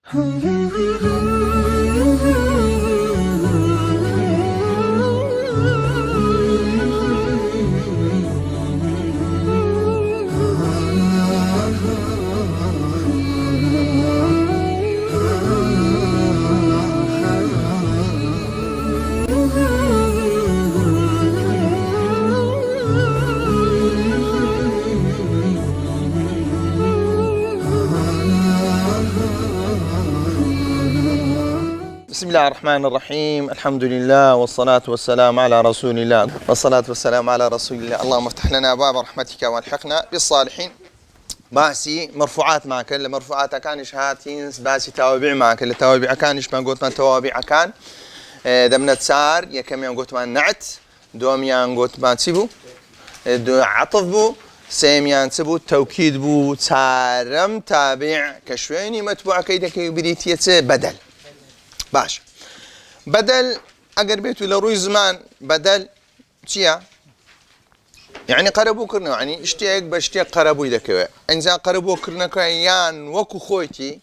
بسم الله الرحمن الرحيم. الحمد لله والصلاة والسلام على رسول الله اللهم افتح لنا باب رحمتك والحقنا بالصالحين. باسي مرفوعات معك مرفوعات كانش هاتين باسي توابع معك التوابع كانش ما قلت من توابع كان دمنا تسار يكم يوم قلت من نعت دوم يوم قلت ما تسيبو عطف بو سيميان تبو توكيد بو تارم تابع كشويني متبوع كيدك يبريتية بدل باش بدل اگر بيتو لروي زمان بدل چيا يعني قربو كرنا يعني اشتياق باشتياق قربو يدكوا انزا قربو كرنا يان وكو خويتي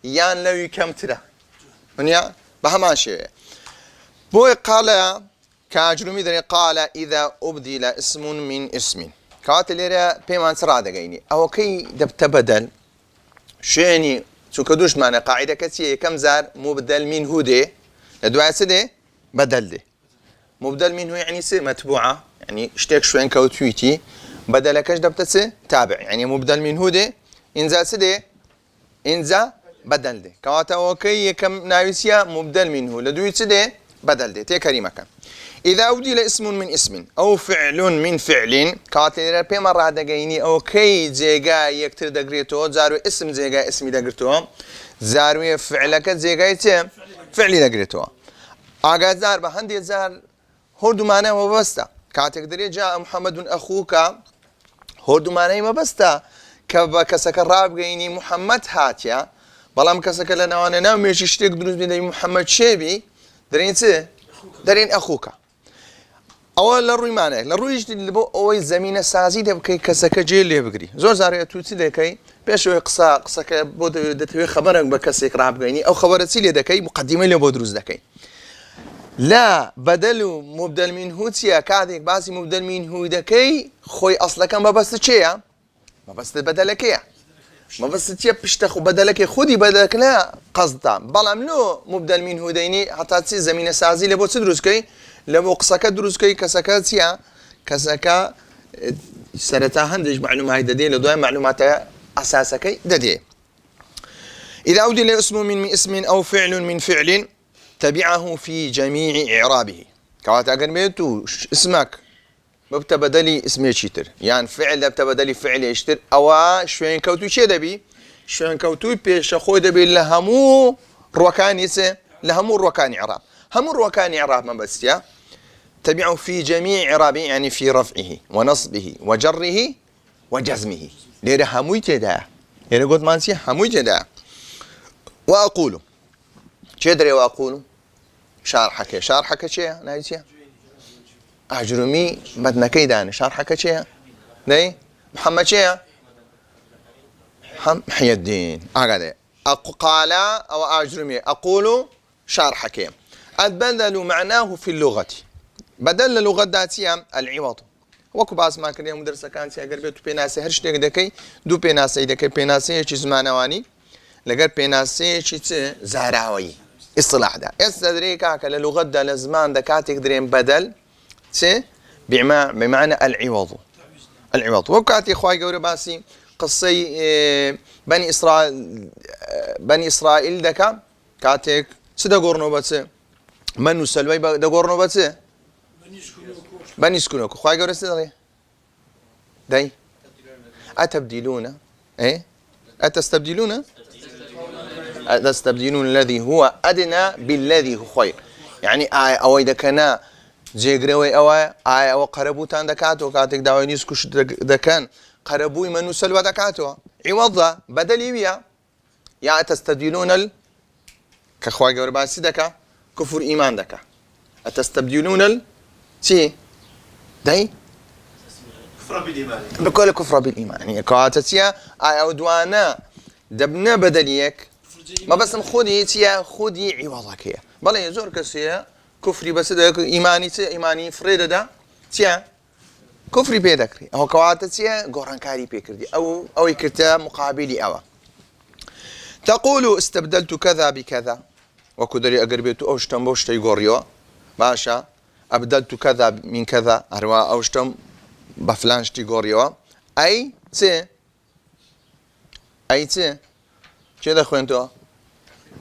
يان لو كم ترى ونيا بهمان شيء بو قال كاجرمي دري قال اذا ابدل اسم من اسم كاتليرا بيمان سرادغيني او كي دبت بدل شيني شو كدوش معنا قاعدة كثيرة كم زار مبدل منه ده الدعاء سده بدل ده مبدل منه يعني متبوعة يعني اشتاق شوين كوتويتي بدل كش دبتسه تابع يعني مبدل منه ده إنزا سده إنزا بدل ده كواتا وكي كم ناويسيا مبدل منه لدوي سده بدل ده تكريمة كم إذا أبدل اسم من اسم أو فعل من فعل كاتير بما راه دقيني أو كي زيجا يكتر دقريتو زارو اسم زيجا اسمي دقرتو زارو فعلك زيجا يتم فعلي دقريتو أجا زار بهندي زار هردو معناه مبسطة كاتك دري جاء محمد أخوك هردو معناه مبسطة كسك الراب جيني محمد هاتيا بلام كسك لنا وانا ناوي يشترك دروس بدي محمد شيبي درين سه درين أخوك أول لروي معناه لروي اللي بو أول زمينة سازي ده بكي كسك جيل اللي بقري زور زاري توتي ده كي بيشوي قصة بود دتوي خبرك بكسك راب جيني أو خبرت سيلي ده كي مقدمة اللي بود دروس ده كي لا بدل مبدل منه تيا كاديك بعضي مبدل منه ده كي خوي أصلا كان ما بس تشيا ما بس بدلك يا ما بس تيا بيشتخو بدلك خودي بدلك لا قصدا بلام لو مبدل منه ديني حتى تسي زمينة سازي اللي بود تدرس كي لما قصك دروس كي كسكاتيا كسكا سرتا هندج معلومات ددي لدوام معلومات أساسك ددي إذا أودي اسم من اسم أو فعل من فعل تبعه في جميع إعرابه كوات أقربيتو اسمك مبتبدلي اسمي شيتر يعني فعل بتبدلي فعل يشتر أو شوين كوتو شي دبي شوين كوتو بيش أخوي دبي لهمو ركان يسه لهمو ركان إعراب هم ركان إعراب ما بس يا تبعه في جميع إعرابه يعني في رفعه ونصبه وجره وجزمه ليه هموي تدا ليه قلت مانسي هموي تدا وأقول شدري وأقول شارحك شيء نايسيا أجرمي بدنا كيدان شارحك شيء ناي محمد شيء محي الدين أقعد قال أو أجرمي أقول شارحك البدل معناه في اللغة بدل اللغة ذاتية العوض وكو باز ما كان مدرسة كانت أقربيتو بيناسي هرش ديك دكي دو بيناسي دكي بيناسي چیز معنواني لقر بيناسي چیز زهراوي اصطلاح ده استدريكا كاللغة ده لزمان دكاتك درين بدل سي بمعنى العوض وكاتي اخواي قوري باسي قصي بني إسرائيل دكا كاتك سدا قرنو بس منو سلوي دا قرنو بس بني سكونوك خواهي قوري سدا داي أتبدلون إيه أتستبدلون الذي هو أدنى بالذي هو خير يعني أو إذا كان جيغروي أو قربو تان دكاتو كاتك داوي نيسكوش دكان قربوي منو سلوى دكاتو عوضا بدلي بيا يا تستبدلون كخواهي قوري باسي دكا كفر إيمان دكا أتستبدلون شي داي كفر بالإيمان بكل كفر بالإيمان يعني كواتسيا أو دوانا دبنا بدليك ما بس خودي تيا خودي عوضك هي بلا يزور كسيا كفري بس ده إيماني فريدة ده تيا كفري بيدكري أو كواتتيا قران كاري بيكردي أو يكرتا مقابلي أوا تقول استبدلت كذا بكذا وكدري أقربيت أوشتم بوشتي غوريو باشا أبدلت كذا من كذا أروا أوشتم بفلانشتي غوريو أي تي كذا خوينتو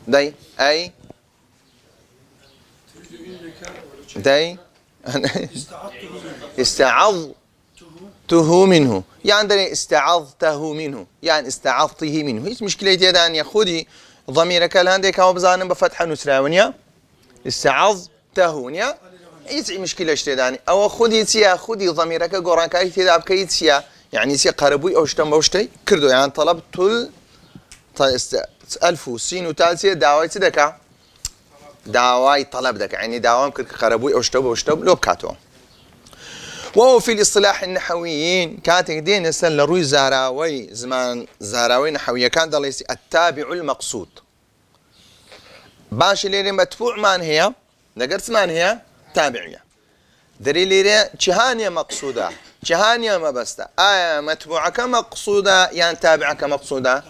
داي أي داي استعظته منه يعني استعظته منه يعني استعظته منه هيش مشكلة يدان يا خودي ضميرك لهندك هو بزانم بفتحة نسراونيا استعظته ونيا هيش مشكلة اشتداني أو خودي تيا خودي ضميرك قران كاي تداب كاي تيا يعني سي قربوي أو شتم بوشتي كردو يعني طلب تل ألف سين وتالسية دعوة تدكا دعوة طلب دك يعني دعوة ممكن قربوي أو شتم لو بكاتو وهو في الاصطلاح النحويين كانت دين نسل روي زهراوي زمان زهراوي نحوية كان دليسي التابع المقصود باش ليري مدفوع مان هي نقرت مان هي تابعية دري ليري جهانية مقصودة جهانية ما بستا متبوعك مقصودة يعني تابعك مقصودة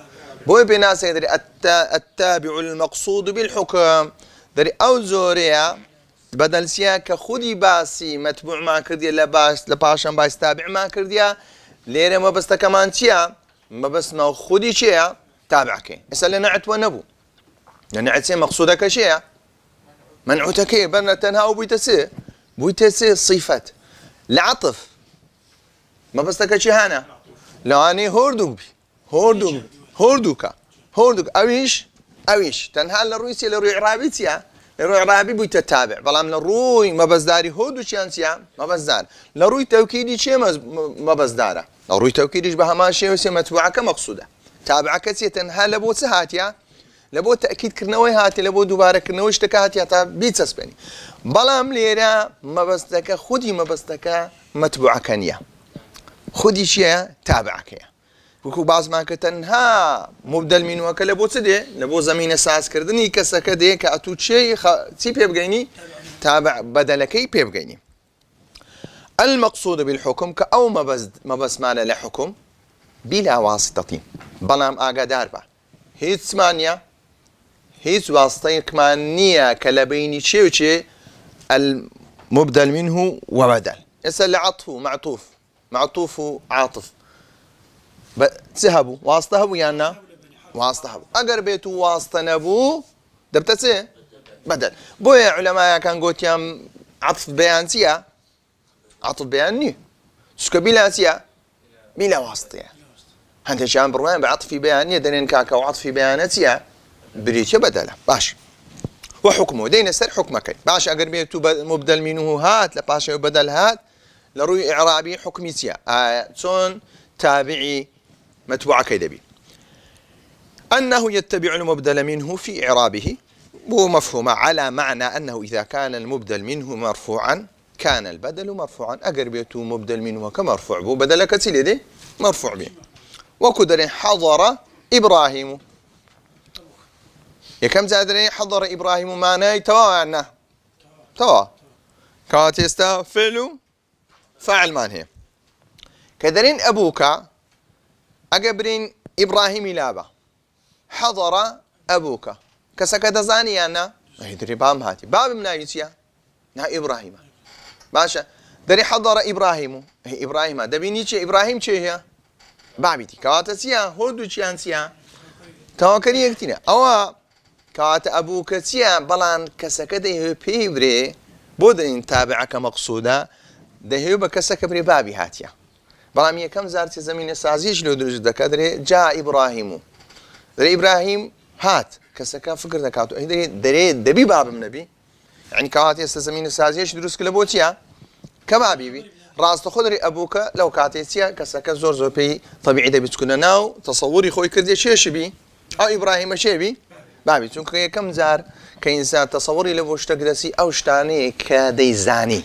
بوي بناس يدري التابع المقصود بالحكم دري أو زوريا بدل سياك خودي باسي متبوع ما كرديا لباشن باس تابع ما كرديا ليرة ما بس كمان تيا ما بس ما خودي شيء تابعك اسأل نعت ونبو نعت سي مقصودك شيء منعوتك برنا تنها بويتسي صفات العطف ما بس كشهانة لو أني هوردوكا أويش تنها للرويسي لروي عرابيتيا لروي عرابي بيتتابع بلام لروي ما بس داري هودو شانسيا ما بس دار لروي توكيدي شيء ما بس داره لروي توكيديش بها ما شيء وسي متبوعك مقصودة تابعك سي تنها لبو سهاتيا لبو تأكيد كرنوي هاتي لبو دوباره كرنوي اشتكاتيا تا بيتسبني بلام ليرا ما بس دك خودي ما بس دك متبوعك نيا خودي شيء تابعك يا وكو بعض ما كتنها مبدل من وكل لبو تدي لبو زمين اساس كردني كسكدي كاتو شيء تي بيبغيني تابع بدلكي بيبغيني المقصود بالحكم كأو ما بس معنى لحكم بلا واسطة بلام اقدار با هيت ثمانية هيت واسطة كمانية كلبيني شيء وشيء المبدل منه وبدل يسأل عطف معطوف عاطف تذهبوا واسطة هبو يعني واسطة هبو أقر بيتو واسطة نبو دبتسي بدل بويا علماء كان قلت يام عطف بيانسيا عطف بياني سكبيلا سيا بلا واسطة هانت شان بروان بعطف بيانية دنين كاكا وعطف بياناتيا بريتيا بدلا باش وحكمه دين سر حكمك باش أقر بيتو مبدل منه هات لباش يبدل هات لروي إعرابي حكميتيا تون تابعي متبوع كيدبي أنه يتبع المبدل منه في إعرابه هو مفهوم على معنى أنه إذا كان المبدل منه مرفوعا كان البدل مرفوعا أقربيته مبدل منه كمرفوع بو بدل كتليدي مرفوع به وكدر حضر إبراهيم يكم زادرين حضر إبراهيم معناه توا كاتيستا فعل فاعل معناه كدرين أبوك أقبرين إبراهيم لابا حضر أبوك كسكت زاني أنا يدري بام هاتي باب من يسيا نا إبراهيم باشا دري حضر إبراهيم إبراهيم دبيني شيء إبراهيم شيء هي بابتي كواتسيا هودو شيانسيا توكري يكتنا أو كوات أبوك سيا بلان كسكت هي بيبري بودن تابعك مقصودا ده هي بكسك بري بابي هاتيا بلام كم زارت زمين سازيش لو درج دكادري جاء إبراهيم دري إبراهيم هات كسكا فكر دكاتو دري دبي باب النبي يعني كاتي زمين سازيش دروس كلا بوتيا كما بيبي راس تخدري أبوك لو كاتيسيا كسكا زور بي طبيعي دبي تكون ناو تصوري خوي كردي شبي أو إبراهيم شبي بابي تكون كم زار كإنسان تصوري لبوشتك دسي أو شتاني كديزاني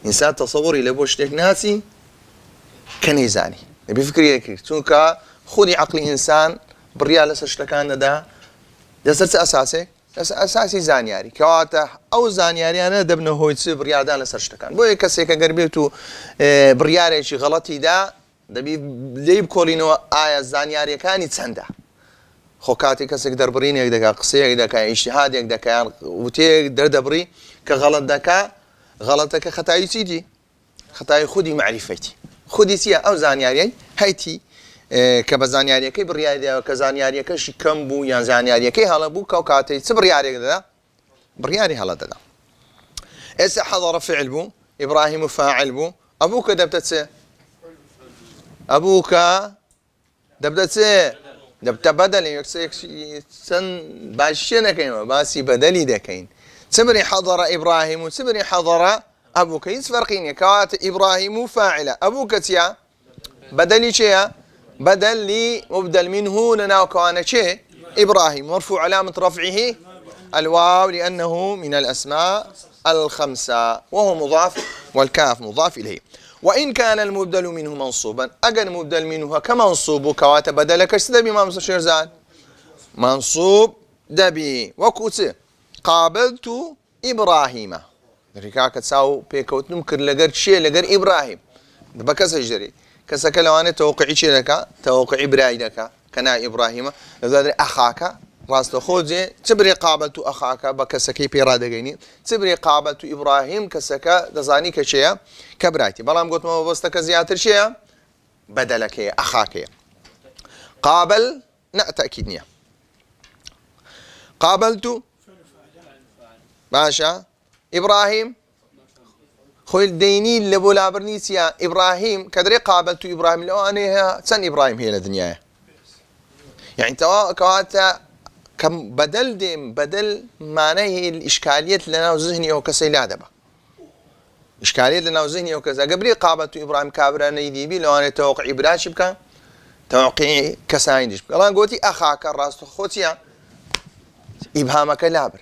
إنسان تصوري لبوشتك ناسي كنيزاني نبي فكري يكير تونكا خودي عقل إنسان بريال سشتكان دا دەسەر ئەساسێک ئەساسی زانیاری کەواتە ئەو زانیاریانە دەبنە هۆی چ بڕیاردان لەسەر شتەکان بۆیە کەسێکە گەربێت و بڕیارێکی غەڵەتیدا دەبی لێی بکۆڵینەوە ئایا زانیاریەکانی چەندە خۆ کاتێک کەسێک دەربڕینێک دەکا قسەیەک دەکا ئیجتیهادێک دەکەیان وتەیەک دەردەبڕی کە غەڵەت دەکا غەڵەتەکە خەتایی چیتی خەتای خودی معریفەتی خودی چییە ئەو زانیاریەی هەیتی کە بە زانیاریەکەی بڕیاردەوە کە زانیاریەکەشی کەم بوو یان زانیاریەکەی هەڵە بوو کە کاتەی چ بڕیارێک دەدا بڕیاری هەڵە دەدا ئێستا حەضەرە فعل بوو ئیبراهیم و فاعل بوو ئەبووکە دەبتە چ ئەبووکە دەبدە چ دەبتە بەدەل چەند باشیە نەکەینەوە باسی بەدەلی دەکەین چ بری حەضەرە ئیبراهیم و چ بری حەضەرە ئەبووکە هیچ فەرقی نییە کەواتە ئیبراهیم و فاعلە ئەبووکە چییە بدەلی چییە بدل لمبدل منه لنا وكان شيء إبراهيم مرفوع علامة رفعه الواو لأنه من الأسماء الخمسة وهو مضاف والكاف مضاف إليه وإن كان المبدل منه منصوبا أجل مبدل منه كمنصوب كوات بدلك سدبي ما شيرزان منصوب دبي وكوت قابلت إبراهيم ركاك تساو بيكوت نمكر لجر شيء لجر إبراهيم بكسر جري كسك لوانه توقعي شيء لك توقعي براي لك كنا إبراهيم لذلك أخاك راست خوجي تبري قابلت أخاك بكسكي بيرادة جيني تبري قابلت إبراهيم كسك دزاني كشيء كبرايتي بلام قلت ما بستك زيادة شيء بدلك أخاك قابل تأكيد نية قابلت باشا إبراهيم خوي الديني اللي بولا برنيسيا إبراهيم كدري قابلت إبراهيم لو أنا سن إبراهيم هي الدنيا يعني توا كواتا كم بدل ديم بدل معناه الإشكالية لنا وذهني أو كسيلا دبا إشكالية لنا وذهني أو كذا قبلي قابلت إبراهيم كابرا يدي بي لو أنا توقع إبراهيم شبكا توقع كسايندش الله قلتي أخاك الراس خوتيا إبهامك لابر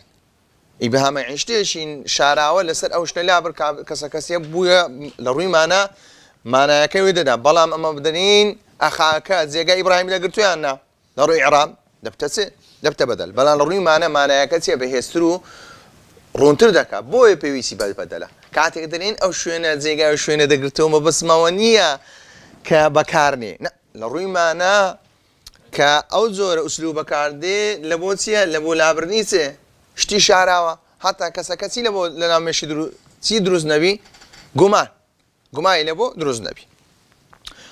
إبهام عشتيشين شاراوة لسر أوش لابر كسكسي بويا لروي معنا كيودنا بلام أما بدنين أخاك زيجا إبراهيم اللي قلتوا أنا لروي إعراب دبت بدل بلان لروي معنا كسي بهسترو رونتر دكا بوي بيويسي بدلا كاتك دنين أو شوينا زيجا أو شوينا دقلتوا ما بس موانية كبكارني لا لروي معنا كأوزور أسلوب كاردي لبوتيا لبو لابرنيسه شتي شعراوة حتى كسكسي لبو لنا مشي سي دروز نبي قماي لبو دروز نبي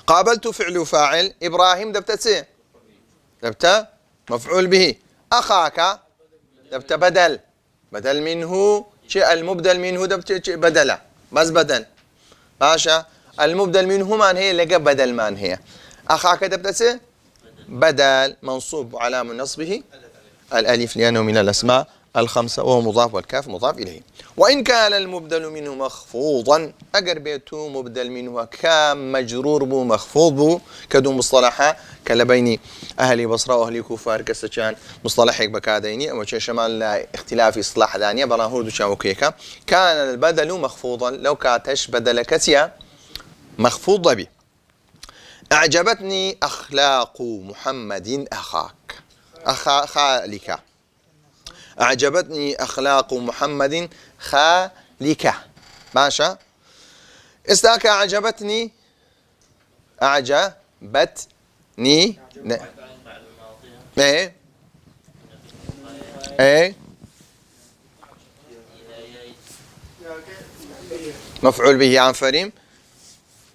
قابلت فعل فاعل إبراهيم دبت مفعول به أخاك دبت بدل منه شيء المبدل منه دبت بدل بس بدل باشا المبدل منه من هي لقى بدل من هي أخاك دبت بدل منصوب علامة نصبه الألف لأنه من الأسماء الخمسة وهو مضاف والكاف مضاف إليه وإن كان المبدل منه مخفوضا أقربيته مبدل منه كام مجرور بو مخفوض بو كدو مصطلحة كلبين أهل بصرة وأهل كفار كستشان مصطلحك بكاديني أو شمال اختلاف إصلاح دانية بلاهور دوشان وكيكا كان البدل مخفوضا لو كاتش بدل كسيا مخفوض بي أعجبتني أخلاق محمد أخاك خالك أعجبتني أخلاق محمد خالك باشا استاك أعجبتني ايه مفعول به عن فريم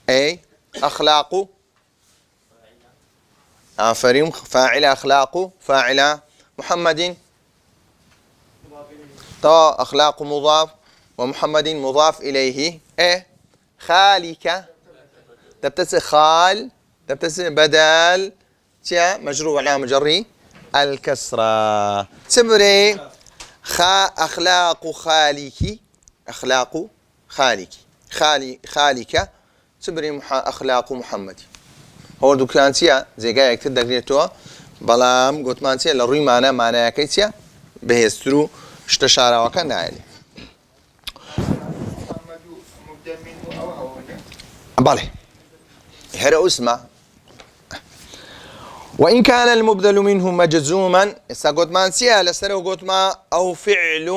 ايه أخلاق فريم فاعل أخلاق فاعل محمد طا أخلاق مضاف ومحمد مضاف إليه إيه خالك تبتسم خال تبتسم بدل تيا مجرور على مجري الكسرة سبري أخلاق خالك أخلاق خالك خالك سبري أخلاق محمد هو دوكانتيا زي جاي يكتب دقيقة بلام قلت مانتيا لروي معنا كيتيا بهسترو اشتشارة وكان عالي بالي هرا اسمع وإن كان المبدل منه مجزوما قوتمان سيا لسره قوتما أو فعل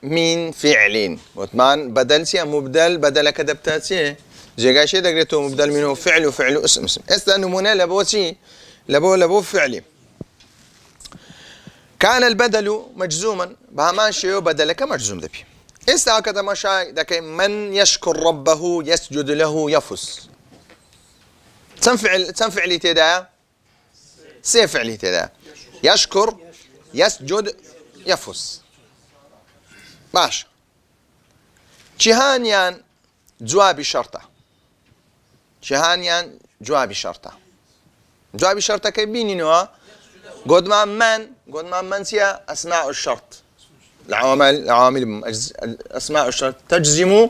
من فعل قوتمان بدل سيا مبدل بدل كدبتا سيا جيغا شي دغريتو مبدل منه فعل وفعل اسم نمونه لبوسي لبو فعلي كان البدل مجزوما بهمان شيء بدلك مجزوم دبي كذا مشاي دكي من يشكر ربه يسجد له يفوز تنفعل تدا سيفعل تدا يشكر يسجد يفوز ماشي جهانيان جواب شرطه جهانيان جواب شرطه جواب شرطه كيبيني نوع قد ما من سيا أسماء الشرط العوامل أسماء الشرط تجزم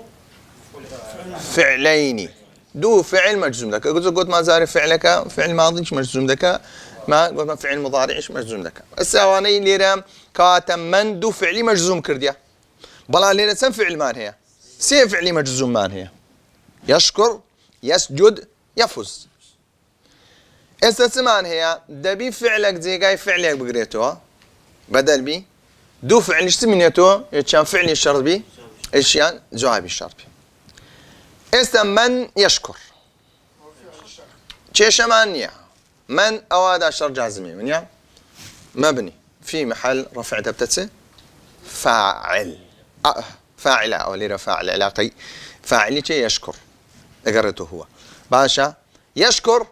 فعلين دو فعل مجزوم لك قد ما زار فعلك فعل ماضي مجزوم لك ما قد ما فعل مضارع مجزوم لك السواني ليرام كاتم من دو فعلي مجزوم كرديا بلا ليرة سن فعل مان هي سي فعلي مجزوم مان هي يشكر يسجد يفوز استثمان هي دبي فعلك زي جاي فعلك بقريته بدل بي دو فعل ايش تمنيته كان فعلي الشرط بي ايش يعني جوابي الشرط بي من يشكر شيء شمانية من أواد شر جازمي من يعني مبني في محل رفع تبتسه فاعل فاعل أو ليرة فاعل علاقي فاعلي شيء يشكر قريته هو باشا يشكر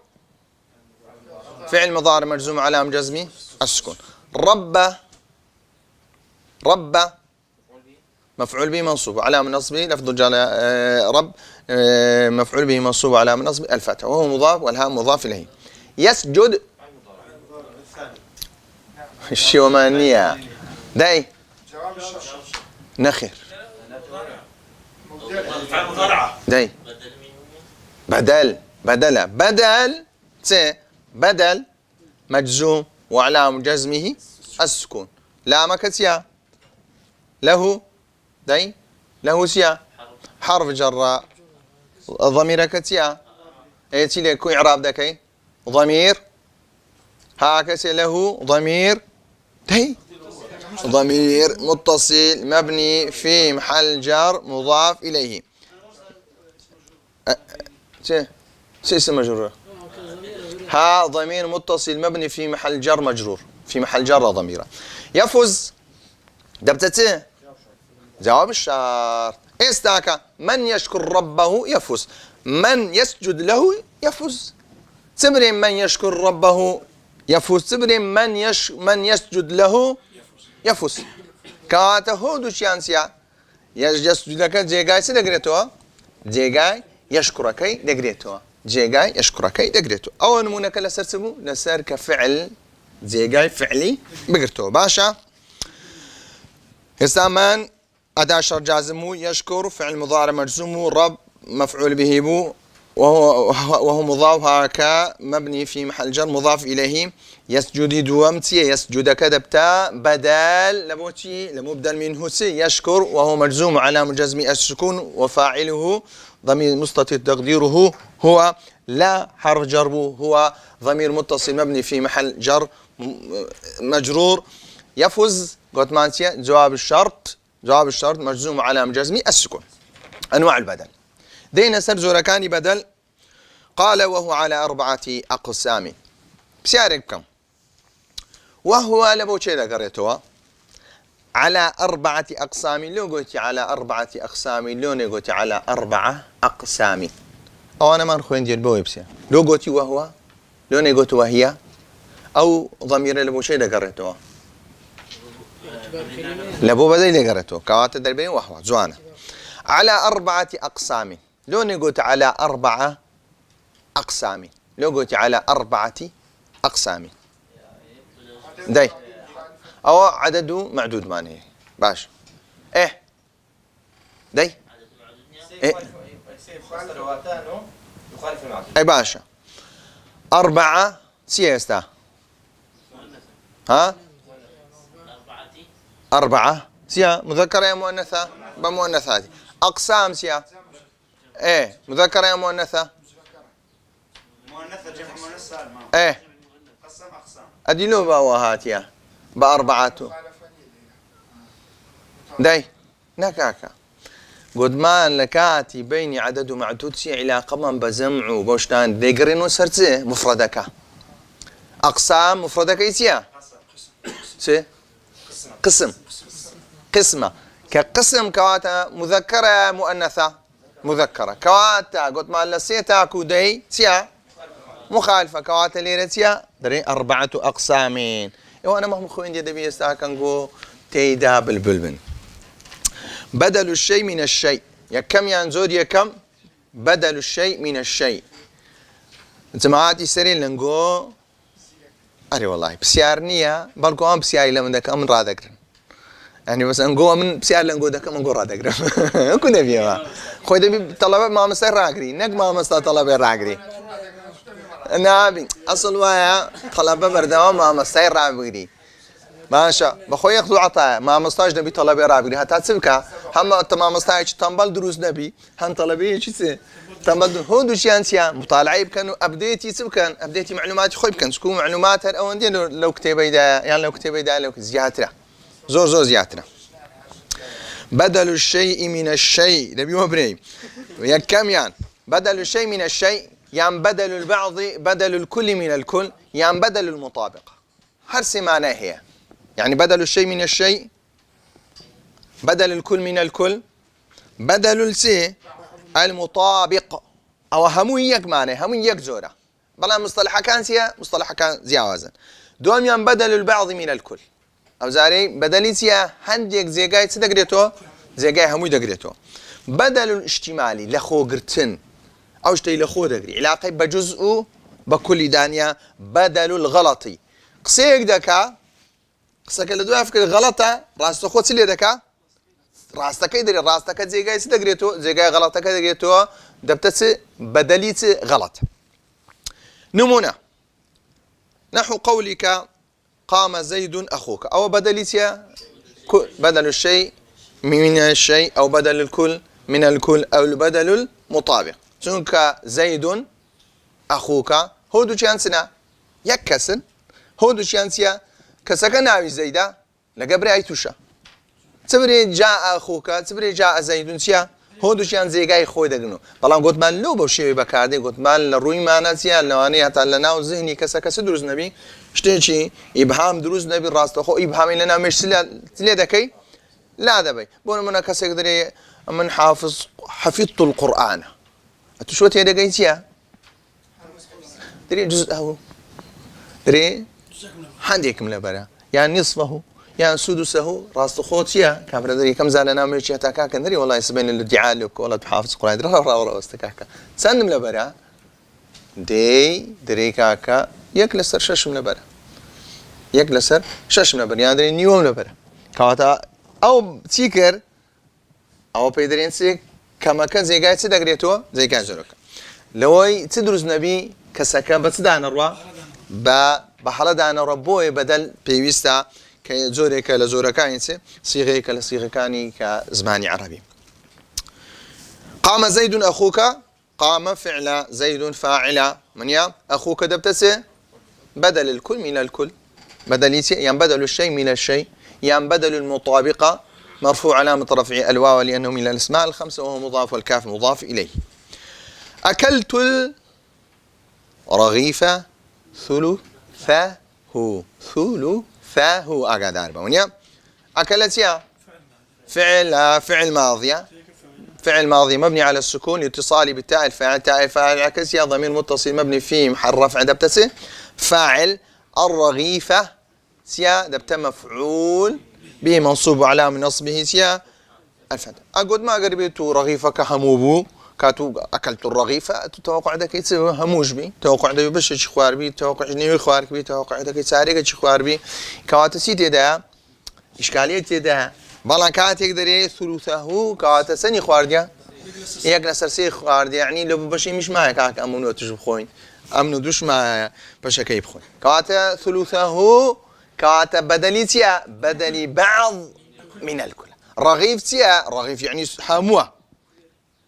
فعل مضارع مجزوم علامة جزمه السكون رب مفعول به منصوب علامة نصبه لفظ الجلالة رب مفعول به منصوب علامة نصبه الفتح وهو مضاف والهاء مضاف إليه يسجد الشيومانية داي نخر داي بدل مجزوم وعلامة جزمه السكون لا مكتيا له داي له سيا حرف جر ضمير كتيا ايتي لك اعراب دكاي ضمير هكذا له ضمير داي ضمير متصل مبني في محل جر مضاف اليه شيء اسم مجرور ها ضمير متصل مبني في محل جر مجرور في محل جر ضميره يفوز دبتته جواب الشرط استاكا من يشكر ربه يفوز من يسجد له يفوز تمرين من يشكر ربه يفوز تمرين من يسجد له يفوز كاته دوش يانسيا يسجد لك جيغاي سدغريتو جيغاي يشكرك دغريتو جيغاي يشكرك دغريتو او نمونك لسرسمو لسر كفعل جيغاي فعلي بقرتو باشا هسامان أداة جازمو يشكر فعل مضارع مجزوم رب مفعول به بو وهو مضاف هكا مبني في محل جر مضاف إليه يسجد دوامتي يسجد كدبتا بدل لبوتي لمبدل منه سي يشكر وهو مجزوم على مجزم السكون وفاعله ضمير مستتر تقديره هو لا حرف جربه هو ضمير متصل مبني في محل جر مجرور يفوز قلت مانتيا جواب الشرط مجزوم على مجزمي السكون أنواع البدل دينا سرزوركاني بدل قال وهو على 4 أقسام بسياركم وهو لبوشي قريتوا على 4 أقسام لو قلت على 4 أقسام لو قلت على 4 أقسام أو أنا ما نخوين ديال بوي بسيا لو قلت وهو لو قلت وهي أو ضمير لبوشي قريتوا لبو بدل قريتوا كوات الدربين وهو زوانا على 4 أقسام لو قلت على 4 أقسام لو قلت على 4 أقسام داي أو عدد معدود ماني باش إيه داي إيه أي باشا 4 سياستا ها 4 سيا مذكرة يا مؤنثة بمؤنثات أقسام سيا إيه مذكرة يا مؤنثة مؤنثة جمع مؤنث سالم إيه أدلو بأوهاتيا بأربعة داي نكاكا قد ما لكاتي بين عدد ومعدود سي علاقة من بزمع وبوشتان ديقرين وسرتي مفردك أقسام مفردك إيسيا سي قسمة كقسم كواتا مذكرة مؤنثة مذكرة كواتا قد ما لسيتا كودي سيا مخالفة كواتا ليرتيا دري 4 أقسامين وأنا مهم خوين دي دبي يستاكنقو تيدا بالبلبن بدل الشيء من الشيء يا كم ينزود يا كم بدل الشيء من الشيء جماعتي سرين لنقو أري والله بسيارنية بلقو أم بسياري لمن دك أمن رادقرن يعني بس نقو من بسيار لنقو دك أمن قو رادقرن كنا فيها خوي دبي طلبة ما مستر راقري نك ما مستر طلبة راقري نابي أصل ويا طلبة بردوام ما مستر راقري ماشا بخوي ياخذوا عطاء ما مستاج نبي طلبي رابي حتى تسبكا هم تمام مستاج تنبل دروس نبي هن طلبي شيء تنبل هو دوشيانسيا مطالعه كانوا ابديتي سبكان ابديتي معلومات خوي كان سكون معلومات او عندي لو كتابه يعني لو كتابه لو زياتره زور زياتره بدل الشيء من الشيء نبي مبري يا كم يعني بدل الشيء من الشيء يعني بدل البعض بدل الكل من الكل يعني بدل المطابقه هرسي معناه هي يعني بدل الشيء من الشيء بدل الكل من الكل بدل السي المطابق أو همويك معنى همويك زورة بلا مصطلح كان سيا مصطلح كان زياوازا دوم يان بدل البعض من الكل أو زاري بدل سيا هنديك زيجاي تدقريتو زيجاي هموي دقريتو بدل الاشتمالي لخو قرتن أو اشتي لخو دقري علاقة بجزء بكل دانيا بدل الغلطي قصيك دكا قصك اللي دوافك فكر غلطة راس خود سلي دكا راستك يدري راستك زي جاي سدقريتو زي جاي غلطك دقريتو دبتس بدليت غلط نمونة نحو قولك قام زيد أخوك أو بدليت بدل الشيء من الشيء أو بدل الكل من الكل أو البدل المطابق تنك زيد أخوك هو دو شانسنا يكسن هو دو شانسيا كسكناوي زيدا لقبري أيتوشا تبري جاء أخوك تبري جاء زيد سيا هو دوشيان زيجاي خوي دقنو طالما قلت مال لو بوشي بكاردي قلت مال روي معنا سيا لواني حتى لنا وذهني كسا دروز نبي شتيشي إبهام دروز نبي راست أخو إبهام لنا مش سلا دكي لا دبي بون منا كسا قدري من حفظت القرآن أتشوت يا دقي سيا دري جزء هو دري حنديك ملبرة يعني نصفه يعني سدسه راست خوتيا كابر دري كم زالنا مشي تاكا كندري والله يسبين الادعاء لك والله بحافظ القرآن درا را استكاكا سن ملبرة دي دري كاكا يكلسر شش ملبرة يكلسر شش ملبرة يعني دري نيوم ملبرة كاتا أو تيكر أو بيدرين سي كما كان زي قاعد تدقريتو زي قاعد زرك لوي تدرس نبي كسكا بتدان الروا بحال دان ربوي بدل بيوستا كزورك لزوركاني صيغيك لصيغكاني كزماني عربي قام زيد أخوك قام فعل زيد فاعل من يا أخوك دبتسي بدل الكل من الكل بدل يعني بدل الشيء من الشيء يعني بدل المطابقة مرفوع علامة رفع الواو لأنه من الأسماء الخمسة وهو مضاف والكاف مضاف إليه أكلت الرغيف ثلثه أقعد أربعة أكلت يا فعل ماضي مبني على السكون لاتصال بالتاء الفاعل تاء الفاعل عكس يا ضمير متصل مبني فيه محل رفع دبتسه فاعل الرغيفة سيا دبت مفعول به منصوب على من نصبه سيا الفتح أقول ما قربت رغيفك هموبو كاتو أكلت الرغيفة تتوقع ذاك يتسوي هموش بي توقع ذاك بس خوار بي توقع نيو خوار بي توقع ذاك سارق خوار بي كواتسي تدا إشكالية تدا بلان كات يقدر ثلثه كواتسني خوار ديا يقدر سرسي خوار ديا يعني لو بشي مش معك أمنو تجيب خوين أمنو دوش مع بشا كيب خوين كوات ثلثه كوات بدليتيا بدلي بعض من الكل رغيفتيا رغيف يعني حموه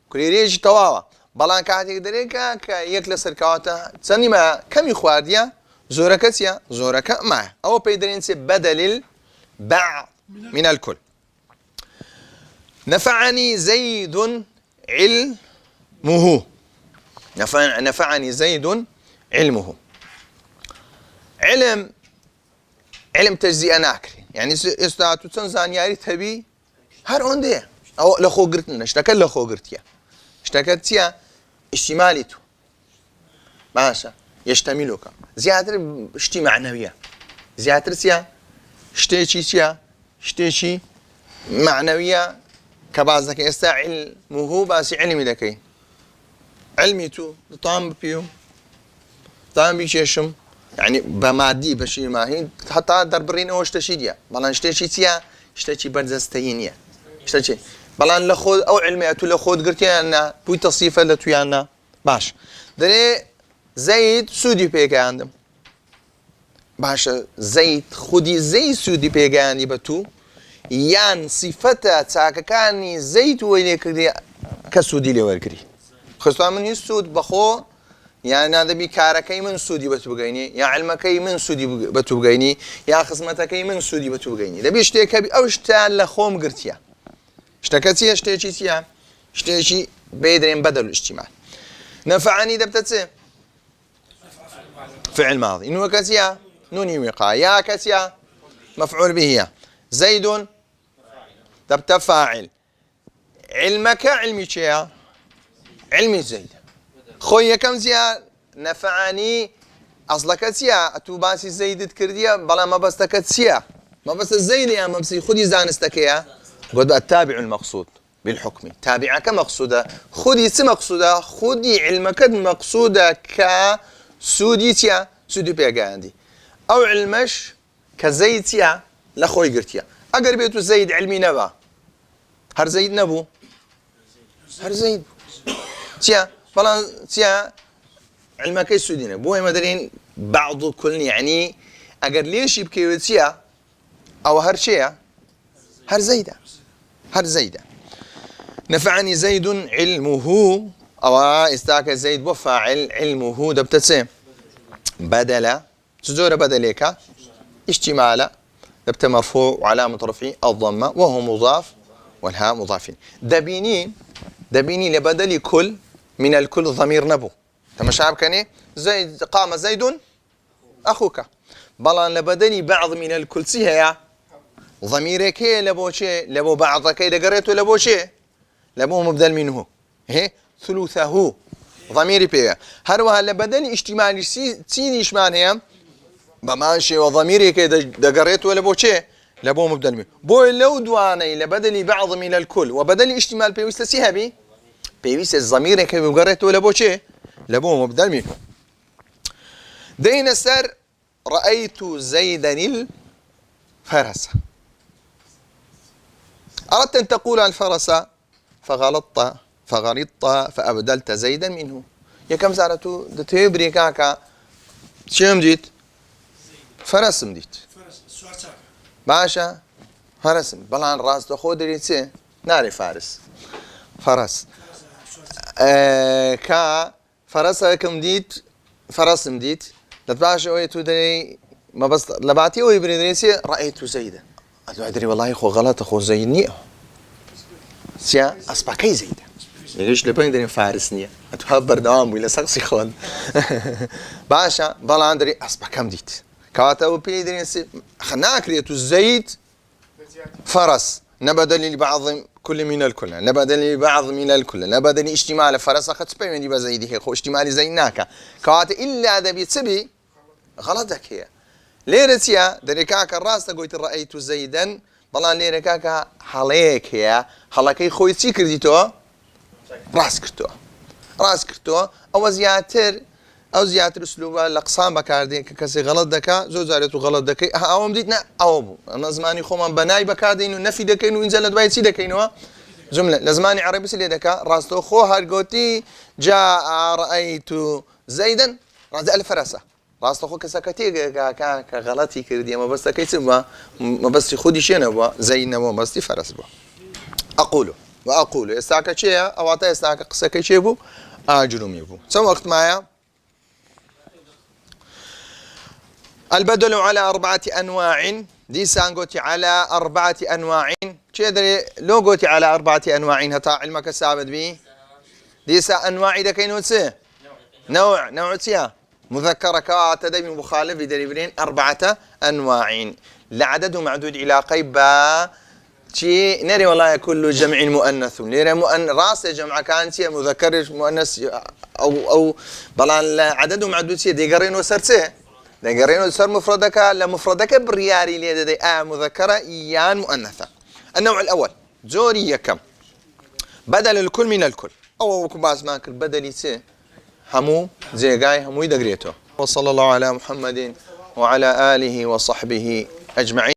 كريريج تواوا بلان كاتي دريكا يكلس الكواتا تسني ما كم يخوارديا زورك زورك معه أو بيدرينسي بدل البعض من الكل. نفعني زيد علمه. نفعني زيد علمه. علم تجزئة ناكري يعني استاذ تنزان ياري تبي هر عنده أو لخو قرتنا اشتكى لخو قرتيا اشتكتيا اشتماليتو ماشا يشتملك زيادة اشتي معنوية زيادة سيا اشتيشي معنوية كبازك استا علمه باس علمي لكي علمي تو طعم بيو طعم بيشيشم يعني بمادي بشي ما هي حتى دربرين او اشتشيديا بلان اشتشي برزستينيا اشتشي بلان لخود او علمي اتو لخود قرتي انا بوي تصيفه لتويانا باش دري زيد سودي بيكا عندهم باشا زيد خودي زي سودي بيكا عندي بتو يان صفتا تاككاني زيت ويليك كسودي لوركري خصوصا من السود بخو يعني هذا بكاركي من سودي بتبغيني يا علمكي من سودي بتبغيني يا خصمتكي من سودي بتبغيني ده بيشتكي او اشتال لخوم قرتيا اشتكتيا اشتكي بيدرين بدل الاجتماع. نفعني ده بتتسي فعل ماضي انه كتيا نوني وقاية يا كتيا مفعول به زيد تبت فاعل علمك علمي شيا علمي زيد خويا كم زيا نفعني اصلك سيا اتوباسي زيد تكرديا بلا ما بس تكتسيا ما بس الزيد يا ممسي خذي زانستكيا قد التابع المقصود بالحكم تابعك مقصوده خذي سم مقصوده خذي علمك مقصوده كسوديتيا سودي بيغاندي او علمش كزيتيا لخوي قرتيا اقر بيتو زيد علمي نبا هر زيد نبو هر زيد تيا فلان تيا علمك السودينة بوي مدرين بعض كل يعني اقر ليش يبكي تيا او هر شيء هر زيدة نفعني زيد علمه او استاك زيد وفاعل علمه دبتسي بدل تزور بدليك اشتمال دبت مرفوع وعلامة رفعه الضمة وهو مضاف والهاء مضافين دبيني لبدل كل من الكل ضمير نبو تمشى كني زيد قام زيد أخوك بلان لبدل بعض من الكل سيها ضميرك لبو شيء لبو بعضك إذا قريته لبو شيء لبو مبدل منه هي ثلثه ضميري بيه هروها لبدل اشتمالي سيني إشمان هي بماشي وضميري كده دقريت ولا بوشي لبو مبدل منه بو لو دواني لبدل بعض من الكل وبدل اشتمال بيوست سيهبي بيوست الضمير كده دقريت ولا بوشي لبو مبدل منه دين السر رأيت زيدا الفرس أردت أن تقول الفرس فغلطت فأبدلت زيدا منه يا كم زارتو دتيبري كاكا شم جيت فرس مديت باشا فرس بلان راس تخودري تسي ناري فارس فرس كا فرس كم فرس مديت لتباشا وي تدري ما بس لبعتي وي بريدريسي رأيت زيدا أدري والله خو غلط خو زيدني سيا أصبحكي زيدا ليش لبين درين فارسنية أتهبر دوام ولا سقسي خون باشا بلان دري أصبح كم ديت كاتو بيدرين خنا كريتو الزيت فرس نبدل لبعض كل من الكل نبدل لبعض من الكل نبدل اجتمال فرس أخذت بين دي بزيده هي خو اجتمالي زيناك كات إلا دبي تبي غلطك هي ليرتيا دريكاك الراس تقولت رأيت زيدا بلان ليركاك حليك هي حلكي خوي تيكرديتو راس كرتو او زياتر اسلوبه الاقسام بكاردين كسي غلط دكا زو زارتو غلط دكا او مديتنا او بو انا زماني خومن بناي بكاردين نفي دكا انه انزل دبي سي دكا انه جمله لزماني عربي سي دكا راستو خو هرغوتي جاء رايت زيدا راس الفرسه راستو خو كسكتي كا غلطي كردي ما بس كيسما ما بس خدي شنو زينا ما بس فرس بو وأقول استاك شيء أو أعطي استاك قصة شيء بو أجرم يبو سو وقت معايا البدل على 4 أنواع ديسان قوتي على 4 أنواع تشيدري لو قوتي على 4 أنواع هتا علمك الثابت بي ديسا أنواع إذا كاين وتسي نوع تيا مذكرة كاتدي مخالف بدريبرين 4 أنواع لعدد معدود إلى قيبا شي نري والله كل جمع مؤنث نري راس جمع كانت مذكر مؤنث أو بلان عدد معدود سي ديقرين وسرتي ديقرين وسر مفردك لمفردك برياري ليدي مذكرة إيان مؤنثة. النوع الأول زوري كم بدل الكل من الكل أو كباس ماكل بدل سي همو زيغاي همو يدقريتو. وصلى الله على محمد وعلى آله وصحبه أجمعين.